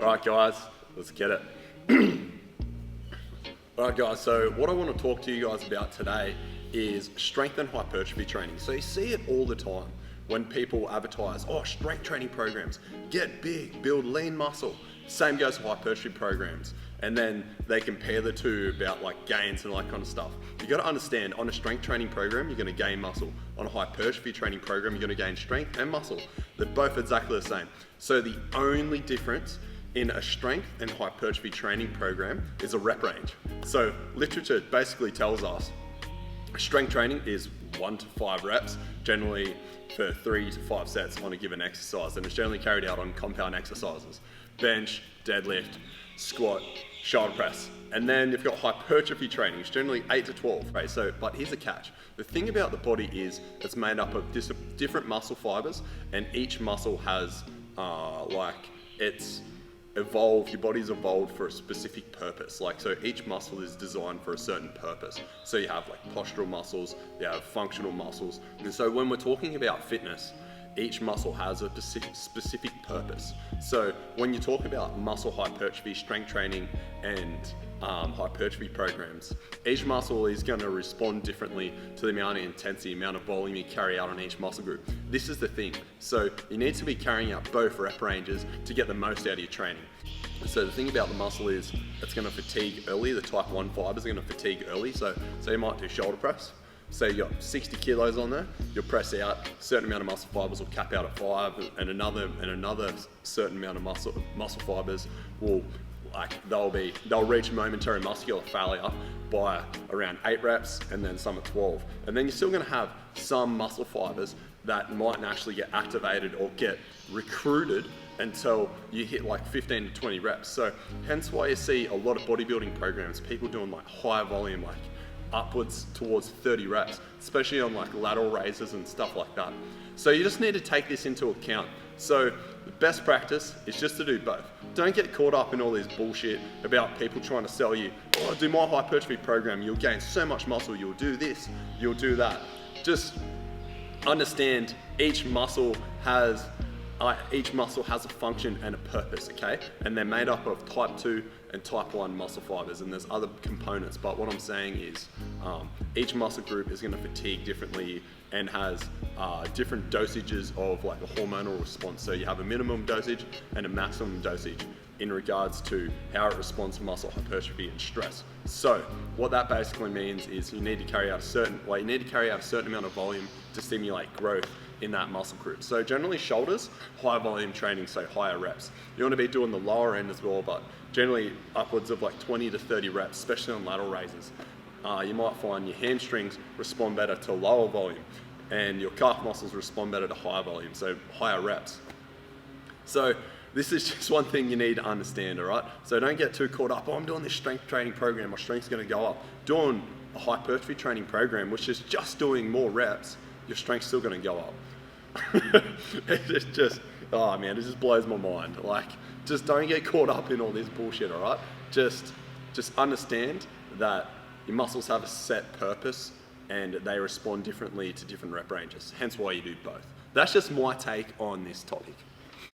All right, guys, let's get it. All right, guys, so what I want to talk to you guys about today is strength and hypertrophy training. So you see it all the time when people advertise, strength training programs, get big, build lean muscle. Same goes for hypertrophy programs. And then they compare the two about like gains and all that kind of stuff. You got to understand, on a strength training program, you're going to gain muscle. On a hypertrophy training program, you're going to gain strength and muscle. They're both exactly the same. So the only difference in a strength and hypertrophy training program is a rep range. So literature basically tells us strength training is 1 to 5 reps, generally for 3 to 5 sets on a given exercise, and it's generally carried out on compound exercises: bench, deadlift, squat, shoulder press. And then you've got hypertrophy training, it's generally 8 to 12, right? But here's the catch. The thing about the body is it's made up of different muscle fibers, and each muscle has your body's evolved for a specific purpose. So each muscle is designed for a certain purpose. So you have like postural muscles, you have functional muscles. And so when we're talking about fitness, each muscle has a specific purpose. So when you talk about muscle hypertrophy, strength training, and hypertrophy programs, each muscle is going to respond differently to the amount of intensity, amount of volume you carry out on each muscle group. This is the thing. So you need to be carrying out both rep ranges to get the most out of your training. So the thing about the muscle is it's going to fatigue early. The type 1 fibers are going to fatigue early. So you might do shoulder press. Say you got 60 kilos on there, you'll press out, a certain amount of muscle fibers will cap out at 5, and another certain amount of muscle fibers will they'll reach momentary muscular failure by around 8 reps, and then some at 12. And then you're still going to have some muscle fibers that might naturally get activated or get recruited until you hit like 15 to 20 reps. So hence why you see a lot of bodybuilding programs, people doing like high volume, like upwards towards 30 reps, especially on like lateral raises and stuff like that. So you just need to take this into account. So the best practice is just to do both. Don't get caught up in all this bullshit about people trying to sell you, do my hypertrophy program, you'll gain so much muscle, you'll do this, you'll do that. Just understand each muscle has a function and a purpose, okay? And they're made up of type 2 and type 1 muscle fibers, and there's other components, but what I'm saying is each muscle group is going to fatigue differently and has different dosages of like a hormonal response. So you have a minimum dosage and a maximum dosage in regards to how it responds to muscle hypertrophy and stress. So what that basically means is you need to carry out a certain amount of volume to stimulate growth in that muscle group. So generally shoulders, high volume training, so higher reps. You want to be doing the lower end as well, but generally upwards of like 20 to 30 reps, especially on lateral raises. You might find your hamstrings respond better to lower volume, and your calf muscles respond better to higher volume, so higher reps. So this is just one thing you need to understand, all right? So don't get too caught up, I'm doing this strength training program, my strength's gonna go up. Doing a hypertrophy training program, which is just doing more reps, your strength's still gonna go up. It just blows my mind. Just don't get caught up in all this bullshit, all right? Just understand that your muscles have a set purpose and they respond differently to different rep ranges, hence why you do both. That's just my take on this topic.